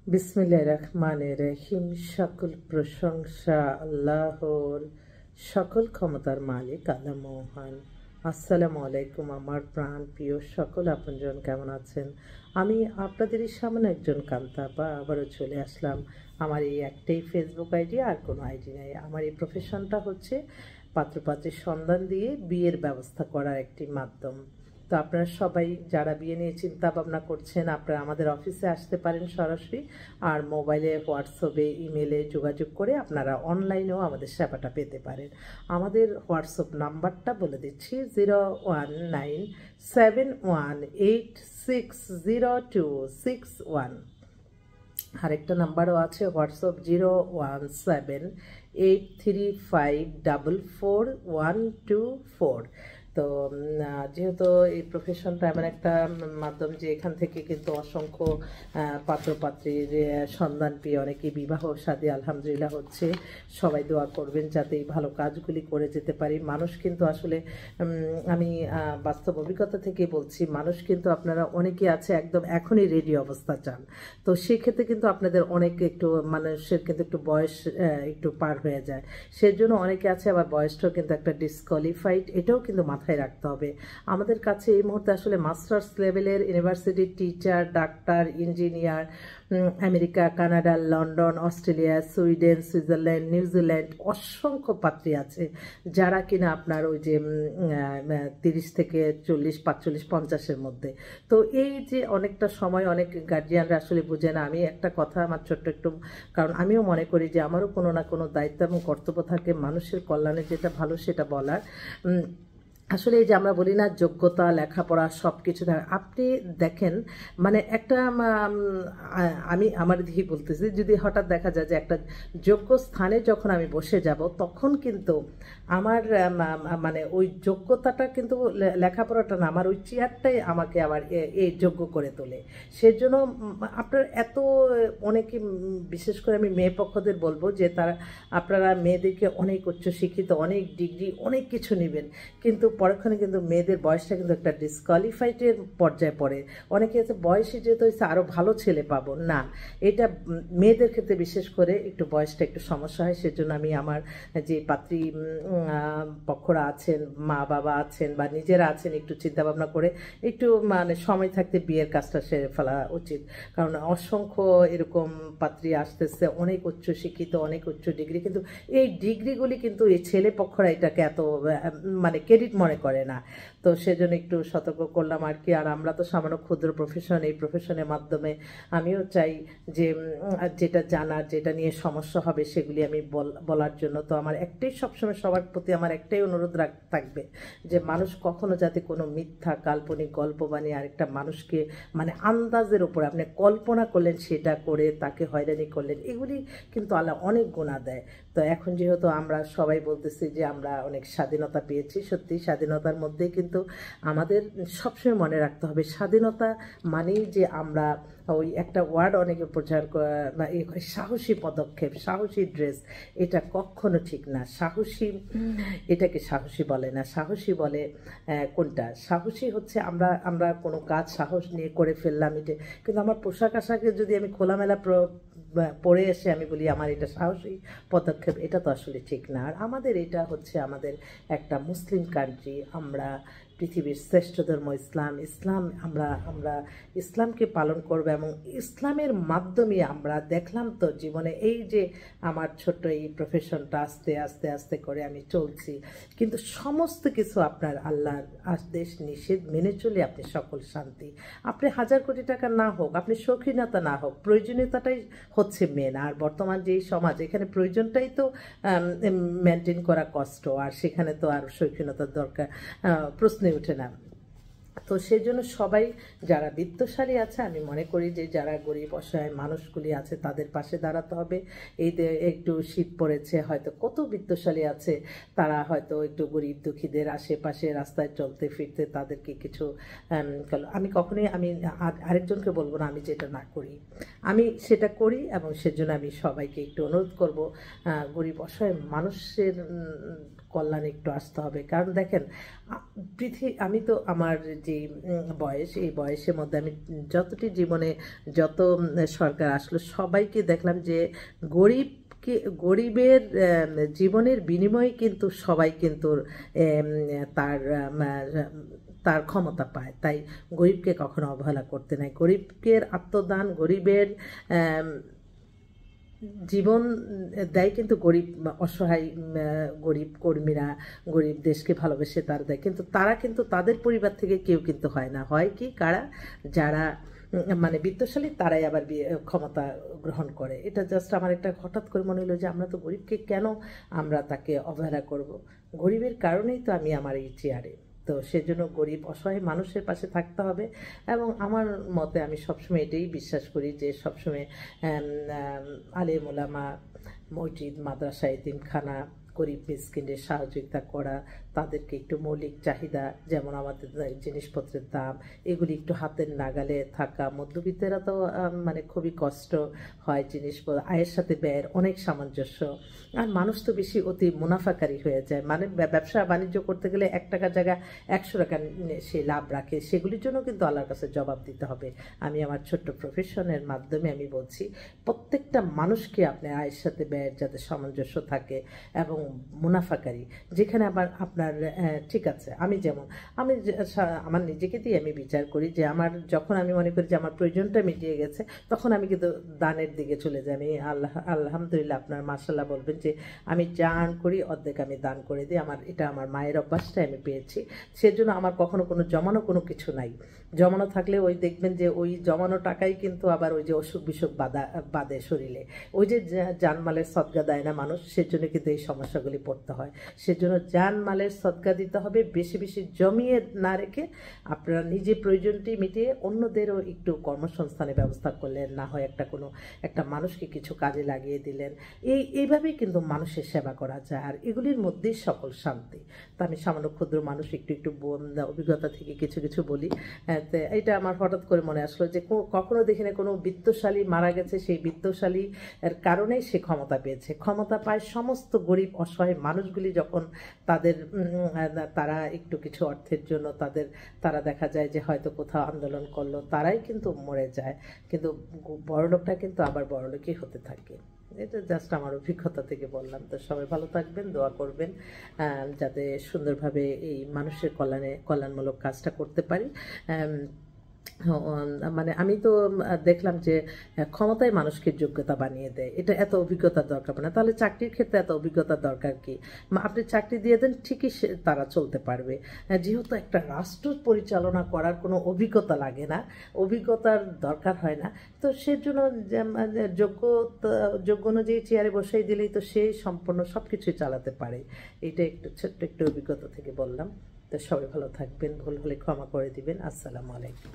বিসমিল্লাহির রহমানির রহিম। সকল প্রশংসা আল্লাহর, সকল ক্ষমতার মালিক আল্লাহ মহান। আসসালামু আলাইকুম আমার প্রাণ প্রিয় সকল আপনজন, কেমন আছেন? আমি আপনাদেরই সামনে একজন কান্তাপা আবারও চলে আসলাম। আমার এই একটাই ফেসবুক আইডি, আর কোনো আইডি নাই। আমার এই প্রফেশনটা হচ্ছে পাত্রপাত্রীর সন্ধান দিয়ে বিয়ের ব্যবস্থা করার একটি মাধ্যম। তো আপনারা সবাই যারা বিয়ে নিয়ে চিন্তা ভাবনা করছেন, আপনারা আমাদের অফিসে আসতে পারেন সরাসরি, আর মোবাইলে, হোয়াটসঅ্যাপে, ইমেলে যোগাযোগ করে আপনারা অনলাইনেও আমাদের সেবাটা পেতে পারেন। আমাদের হোয়াটসঅ্যাপ নাম্বারটা বলে দিচ্ছি, 01971860261। আরেকটা নাম্বারও আছে হোয়াটসঅ্যাপ, 01783544124। তো যেহেতু এই প্রফেশনটা এমন একটা মাধ্যম যে এখান থেকে কিন্তু অসংখ্য পাত্রপাত্রীর সন্ধান পেয়ে অনেকেই বিবাহ শাদী আলহামদুলিল্লাহ হচ্ছে। সবাই দোয়া করবেন যাতে এই ভালো কাজগুলি করে যেতে পারি। মানুষ কিন্তু আসলে আমি বাস্তব অভিজ্ঞতা থেকে বলছি, মানুষ কিন্তু আপনারা অনেকে আছে একদম এখনই রেডি অবস্থা চান। তো সেক্ষেত্রে কিন্তু আপনাদের অনেক একটু মানুষের কিন্তু একটু বয়স একটু পার হয়ে যায়, সেজন্য অনেকে আছে আবার বয়সটাও কিন্তু একটা ডিসকোয়ালিফাইড, এটাও কিন্তু মাথায় রাখতে হবে। আমাদের কাছে এই মুহূর্তে আসলে মাস্টার্স লেভেলের ইউনিভার্সিটির teacher, doctor, engineer, America, Canada, London, Australia, Sweden, Switzerland, New Zealand অসংখ্য পাত্রী আছে যারা কিনা আপনার ওই যে 30 থেকে 40, 45, 50-এর মধ্যে। তো এই যে অনেকটা সময় অনেক গার্জিয়ানরা আসলে বুঝে না। আমি একটা কথা আমার ছোট্ট একটু, কারণ আমিও মনে করি যে আমারও কোনো না কোনো দায়িত্ব এবং কর্তব্য থাকে মানুষের কল্যাণে যেটা ভালো সেটা বলার। আসলে এই যে আমরা বলি না যোগ্যতা, লেখাপড়া সব কিছু থাকে। আপনি দেখেন মানে একটা আমি আমার দিকে বলতেছি, যদি হঠাৎ দেখা যায় যে একটা যোগ্য স্থানে যখন আমি বসে যাব, তখন কিন্তু আমার মানে ওই যোগ্যতাটা কিন্তু লেখাপড়াটা না, আমার ওই চেয়ারটাই আমাকে আবার এই যোগ্য করে তোলে। সেজন্য আপনার এত অনেকে, বিশেষ করে আমি মেয়ে পক্ষদের বলবো যে আপনারা মেয়েদেরকে অনেক উচ্চশিক্ষিত, অনেক ডিগ্রি, অনেক কিছু নেবেন, কিন্তু পরক্ষণে কিন্তু মেয়েদের বয়সটা কিন্তু একটা ডিসকোয়ালিফাইডের পর্যায়ে পড়ে। অনেকে আছে বয়সে যেহেতু হয়েছে আরও ভালো ছেলে পাবো না, এটা মেয়েদের ক্ষেত্রে বিশেষ করে একটু বয়সটা একটু সমস্যা হয়। সেজন্য আমি আমার যে পাত্রী পক্ষরা আছেন, মা বাবা আছেন বা নিজেরা আছেন, একটু চিন্তা ভাবনা করে একটু মানে সময় থাকতে বিয়ের কাজটা সেরে ফেলা উচিত। কারণ অসংখ্য এরকম পাত্রী আসতেছে, অনেক উচ্চশিক্ষিত, অনেক উচ্চ ডিগ্রি, কিন্তু এই ডিগ্রিগুলি কিন্তু এই ছেলে পক্ষরা এটাকে এত মানে ক্রেডিট মনে করে না। তো সেজন্য একটু সতর্ক করলাম আর কি। আর আমরা তো সামান্য ক্ষুদ্র প্রফেশন, এই প্রফেশনের মাধ্যমে আমিও চাই যে যেটা জানার, যেটা নিয়ে সমস্যা হবে সেগুলি আমি বলার জন্য। তো আমার একটাই সবসময় সবার প্রতি আমার একটাই অনুরোধ থাকবে যে মানুষ কখনো যাতে কোনো মিথ্যা কাল্পনিক গল্প বানিয়ে আরেকটা মানুষকে মানে আন্দাজের উপরে আপনি কল্পনা করলেন সেটা করে তাকে হয়রানি করলেন, এগুলি কিন্তু আল্লাহ অনেক গুনাহ দেয়। তো এখন যেহেতু আমরা সবাই বলতেছি যে আমরা অনেক স্বাধীনতা পেয়েছি, সত্যি স্বাধীনতার মধ্যেই কিন্তু আমাদের সবসময় মনে রাখতে হবে স্বাধীনতা মানেই যে আমরা ওই একটা ওয়ার্ড অনেকে প্রচার সাহসী পদক্ষেপ, সাহসী ড্রেস, এটা কখনো ঠিক না। সাহসী এটাকে সাহসী বলে না, সাহসী বলে কোনটা? সাহসী হচ্ছে আমরা কোনো কাজ সাহস নিয়ে করে ফেললাম এটা, কিন্তু আমার পোশাক আশাকে যদি আমি খোলামেলা পরে এসে আমি বলি আমার এটা সাহসী পদক্ষেপ, এটা তো আসলে ঠিক না। আর আমাদের এটা হচ্ছে আমাদের একটা মুসলিম কান্ট্রি, আমরা পৃথিবীর শ্রেষ্ঠ ধর্ম ইসলাম, আমরা ইসলামকে পালন করব এবং ইসলামের মাধ্যমে আমরা দেখলাম তো জীবনে এই যে আমার ছোট্ট এই প্রফেশনটা আস্তে আস্তে আস্তে করে আমি চলছি, কিন্তু সমস্ত কিছু আপনার আল্লাহর আদেশ নিষেধ মেনে চলে আপনি সকল শান্তি। আপনি 1000 কোটি টাকা না হোক, আপনি শৌখিনতা না হোক, প্রয়োজনীয়তাটাই হচ্ছে মেন। আর বর্তমান যেই সমাজ, এখানে প্রয়োজনটাই তো মেনটেন করা কষ্ট, আর সেখানে তো আর শৌখিনতার দরকার প্রশ্নে ওঠে না। তো সেই জন্য সবাই যারা বিত্তশালী আছে, আমি মনে করি যে যারা গরিব অসহায় মানুষগুলি আছে তাদের পাশে দাঁড়াতে হবে। এই একটু শীত পড়েছে, হয়তো কত বিত্তশালী আছে তারা হয়তো একটু গরিব দুঃখীদের আশেপাশে রাস্তায় চলতে ফিরতে তাদেরকে কিছু আমি কখনোই আমি আরেকজনকে বলবো না আমি যেটা না করি, আমি সেটা করি। এবং সেজন্য আমি সবাইকে একটু অনুরোধ করব, গরিব অসহায় মানুষের কল্যাণ একটু আসতে হবে। কারণ দেখেন আমি তো আমার যে বয়স, এই বয়সের মধ্যে আমি যতটি জীবনে যত সরকার আসলো সবাইকে দেখলাম যে গরিবের জীবনের বিনিময়ে কিন্তু সবাই কিন্তু তার তার ক্ষমতা পায়। তাই গরিবকে কখনো অবহেলা করতে নাই। গরিবের আত্মদান, গরিবের জীবন দেয় কিন্তু গরিব, অসহায় গরিব কর্মীরা, গরিব দেশকে ভালোবেসে তারা দেয়। কিন্তু তারা কিন্তু তাদের পরিবার থেকে কেউ কিন্তু হয় না, হয় কি কারা, যারা মানে বিত্তশালী তারাই আবার ক্ষমতা গ্রহণ করে। এটা জাস্ট আমার একটা হঠাৎ করে মনে হলো যে আমরা তো গরিবকে কেন আমরা তাকে অবহেলা করব? গরিবের কারণেই তো আমি আমার এই চেয়ারে। তো সেজন্য গরিব অসহায় মানুষের পাশে থাকতে হবে। এবং আমার মতে আমি সবসময় এটাই বিশ্বাস করি যে সবসময় আলেম ওলামা, মসজিদ, মাদ্রাসা, এতিমখানা, গরিব মিসকিনদের সহযোগিতা করা, তাদেরকে একটু মৌলিক চাহিদা যেমন আমাদের জিনিসপত্রের দাম এগুলি একটু হাতের নাগালে থাকা। মধ্যবিত্তেরা তো মানে খুবই কষ্ট হয়, জিনিসপত্র আয়ের সাথে ব্যয়ের অনেক সামঞ্জস্য। আর মানুষ তো বেশি অতি মুনাফাকারী হয়ে যায়, মানে ব্যবসা বাণিজ্য করতে গেলে 1 টাকার জায়গায় 100 টাকা সে লাভ রাখে। সেগুলির জন্য কিন্তু আল্লাহর কাছে জবাব দিতে হবে। আমি আমার ছোট্ট প্রফেশনের মাধ্যমে আমি বলছি প্রত্যেকটা মানুষকে আপনার আয়ের সাথে ব্যয়ের যাতে সামঞ্জস্য থাকে এবং মুনাফাকারী, যেখানে আবার আপনার ঠিক আছে আমি যেমন আমার নিজেকে দিয়ে আমি বিচার করি যে যখন আমি মনে করি যে আমার প্রয়োজনটা মিটিয়ে গেছে তখন আমি কিন্তু দানের দিকে চলে যাই। আমি আলহামদুলিল্লাহ আপনার মাশাআল্লাহ বলবেন যে আমি যা আর্ন করি অর্ধেক আমি দান করে দিই। এটা আমার মায়ের অভ্যাসটাই আমি পেয়েছি। সেজন্য আমার কখনো কোনো জমানো কোনো কিছু নাই। জমানো থাকলে ওই দেখবেন যে ওই জমানো টাকাই কিন্তু আবার ওই যে অসুখ বিসুখ বাদে শরীরে, ওই যে জানমালের সদকা দেয় না মানুষ, সেজন্য কিন্তু এই সমস্যাগুলি পড়তে হয়। সেজন্য জানমালের সদকা দিতে হবে, বেশি বেশি জমিয়ে না রেখে আপনারা নিজে প্রয়োজনটি মিটিয়ে অন্যদেরও একটু কর্মসংস্থানের ব্যবস্থা করলেন, না হয় একটা মানুষকে কিছু কাজে লাগিয়ে দিলেন। এইভাবেই কিন্তু মানুষের সেবা করা যায়, আর এগুলির মধ্যেই সকল শান্তি। তা আমি সামান্য ক্ষুদ্র মানুষ একটু অভিজ্ঞতা থেকে কিছু কিছু বলি। এটা আমার হঠাৎ করে মনে আসলো যে কখনো দেখি না কোনো বিত্তশালী মারা গেছে, সেই বিত্তশালী এর কারণেই সে ক্ষমতা পেয়েছে। ক্ষমতা পায় সমস্ত গরিব অসহায় মানুষগুলি যখন তারা একটু কিছু অর্থের জন্য তারা দেখা যায় যে হয়তো কোথাও আন্দোলন করলো, তারাই কিন্তু মরে যায়, কিন্তু বড়লোকটা কিন্তু আবার বড়লোকই হতে থাকে। এটা জাস্ট আমার অভিজ্ঞতা থেকে বললাম। তো সবাই ভালো থাকবেন, দোয়া করবেন যাতে সুন্দরভাবে এই মানুষের কল্যাণমূলক কাজটা করতে পারি। মানে আমি তো দেখলাম যে ক্ষমতায় মানুষকে যোগ্যতা বানিয়ে দেয়, এটা এত অভিজ্ঞতার দরকার না। তাহলে চাকরির ক্ষেত্রে এত অভিজ্ঞতার দরকার কি? আপনি চাকরি দিয়ে দেন, ঠিকই তারা চলতে পারবে। যেহেতু একটা রাষ্ট্র পরিচালনা করার কোনো অভিজ্ঞতা লাগে না, অভিজ্ঞতার দরকার হয় না, তো সেজন্য যোগ্য অনুযায়ী চেয়ারে বসাই দিলেই তো সে সম্পূর্ণ সব কিছুই চালাতে পারে। এটা ছোট্ট একটু অভিজ্ঞতা থেকে বললাম। তো সবাই ভালো থাকবেন, ভুল হলে ক্ষমা করে দিবেন। আসসালামু আলাইকুম।